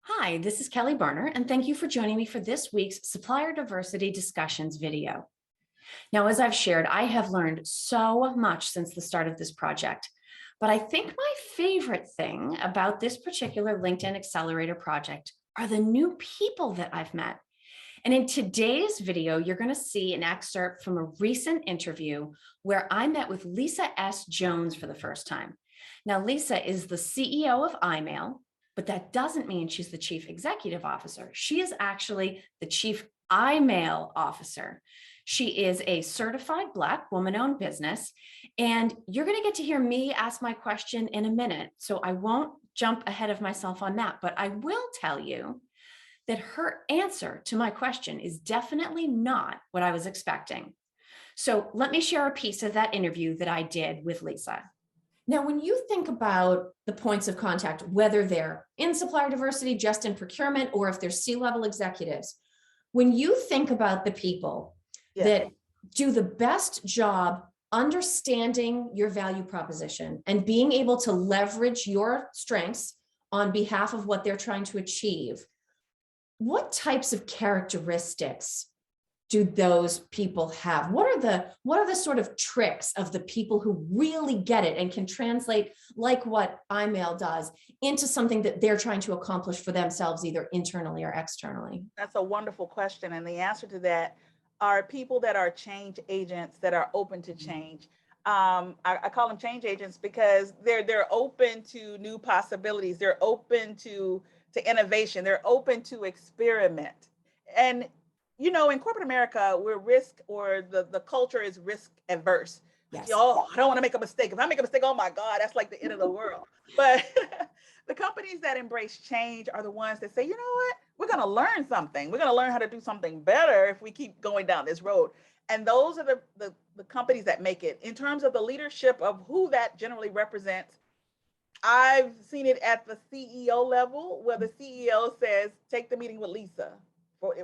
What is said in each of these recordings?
Hi, this is Kelly Barner, and thank you for joining me for this week's Supplier Diversity Discussions video. Now, as I've shared, I have learned so much since the start of this project, but I think my favorite thing about this particular LinkedIn Accelerator project are the new people that I've met. And in today's video, you're going to see an excerpt from a recent interview where I met with Lisa S. Jones for the first time. Now, Lisa is the CEO of iMail, but that doesn't mean she's the chief executive officer. She is actually the chief iMail officer. She is a certified Black woman-owned business, and you're going to get to hear me ask my question in a minute. So I won't jump ahead of myself on that, but I will tell you that her answer to my question is definitely not what I was expecting. So let me share a piece of that interview that I did with Lisa. Now, when you think about the points of contact, whether they're in supplier diversity, just in procurement, or if they're C-level executives, when you think about the people that do the best job understanding your value proposition and being able to leverage your strengths on behalf of what they're trying to achieve, what types of characteristics do those people have? What are the sort of tricks of the people who really get it and can translate, like what iMail does, into something that they're trying to accomplish for themselves, either internally or externally? That's a wonderful question. And the answer to that are people that are change agents that are open to change. I call them change agents because they're open to new possibilities. They're open to innovation. They're open to experiment. And you know, in corporate America, we're the culture is risk adverse. Yes. Oh, I don't want to make a mistake. If I make a mistake, oh my God, that's like the end of the world. But the companies that embrace change are the ones that say, you know what, we're going to learn something. We're going to learn how to do something better if we keep going down this road. And those are the companies that make it. In terms of the leadership of who that generally represents, I've seen it at the CEO level where the CEO says, take the meeting with Lisa.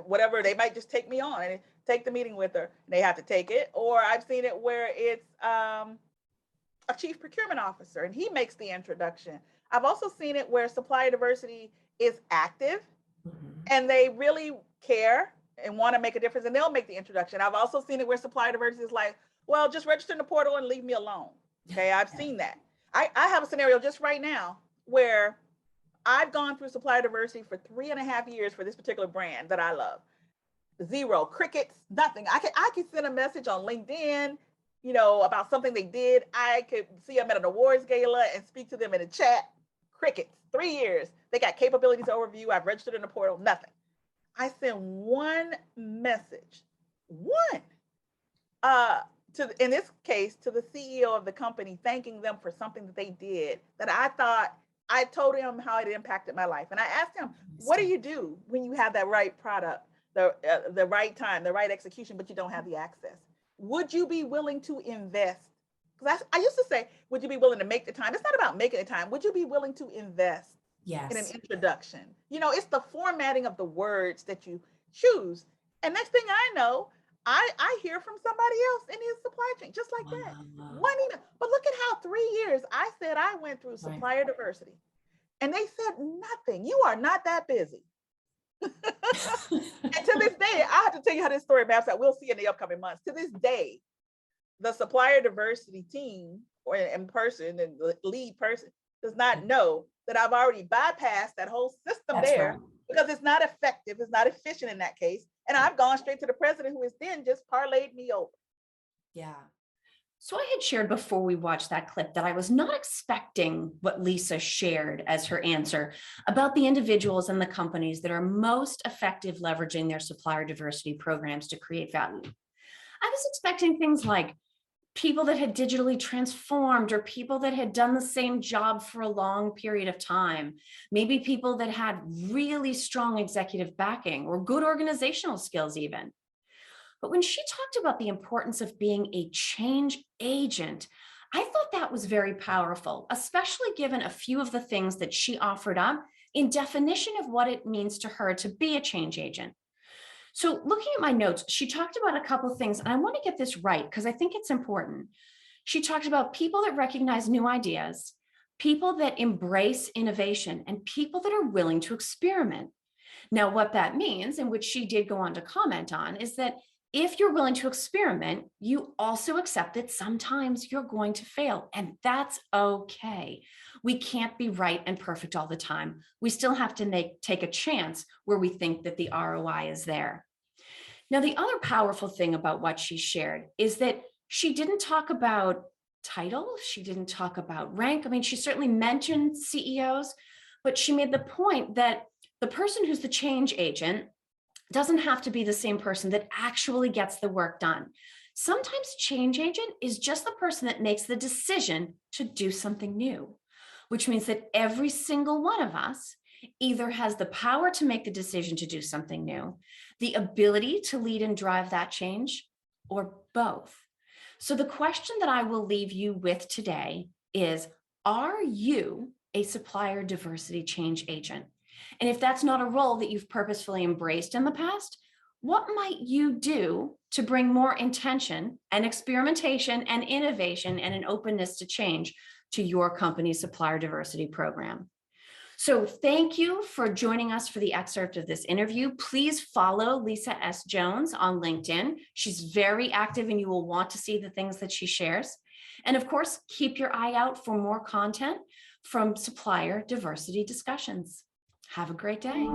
Whatever, they might just take me on and take the meeting with her. They have to take it. Or I've seen it where it's a chief procurement officer and he makes the introduction. I've also seen it where supplier diversity is active and they really care and want to make a difference and they'll make the introduction. I've also seen it where supplier diversity is like, well, just register in the portal and leave me alone. Okay, I've seen that. I have a scenario just right now where I've gone through supplier diversity for 3.5 years for this particular brand that I love. Zero, crickets, nothing. I could send a message on LinkedIn, you know, about something they did. I could see them at an awards gala and speak to them in a chat. Crickets, 3 years. They got capabilities overview. I've registered in the portal, nothing. I sent one message, in this case, to the CEO of the company, thanking them for something that they did that I thought. I told him how it impacted my life. And I asked him, what do you do when you have that right product, the right time, the right execution, but you don't have the access? Would you be willing to invest? Because I used to say, would you be willing to make the time? It's not about making the time. Would you be willing to invest in an introduction? You know, it's the formatting of the words that you choose. And next thing I know, I hear from somebody else in his supply chain, just like that. One email. But look at how 3 years I said I went through supplier diversity. And they said nothing. You are not that busy. And to this day, I have to tell you how this story maps out. We'll see in the upcoming months. To this day, the supplier diversity team or in person and the lead person does not know that I've already bypassed that whole system because it's not effective. It's not efficient in that case. And I've gone straight to the president who has then just parlayed me over. Yeah. So I had shared before we watched that clip that I was not expecting what Lisa shared as her answer about the individuals and the companies that are most effective leveraging their supplier diversity programs to create value. I was expecting things like people that had digitally transformed or people that had done the same job for a long period of time, maybe people that had really strong executive backing or good organizational skills even. But when she talked about the importance of being a change agent, I thought that was very powerful, especially given a few of the things that she offered up in definition of what it means to her to be a change agent. So looking at my notes, she talked about a couple of things, and I want to get this right because I think it's important. She talked about people that recognize new ideas, people that embrace innovation, and people that are willing to experiment. Now, what that means, and which she did go on to comment on, is that if you're willing to experiment, you also accept that sometimes you're going to fail, and that's okay. We can't be right and perfect all the time. We still have to take a chance where we think that the ROI is there. Now, the other powerful thing about what she shared is that she didn't talk about title. She didn't talk about rank. I mean, she certainly mentioned CEOs, but she made the point that the person who's the change agent doesn't have to be the same person that actually gets the work done. Sometimes change agent is just the person that makes the decision to do something new, which means that every single one of us either has the power to make the decision to do something new, the ability to lead and drive that change, or both. So the question that I will leave you with today is, are you a supplier diversity change agent? And if that's not a role that you've purposefully embraced in the past, what might you do to bring more intention and experimentation and innovation and an openness to change to your company's supplier diversity program? So thank you for joining us for the excerpt of this interview. Please follow Lisa S. Jones on LinkedIn. She's very active and you will want to see the things that she shares. And of course, keep your eye out for more content from Supplier Diversity Discussions. Have a great day.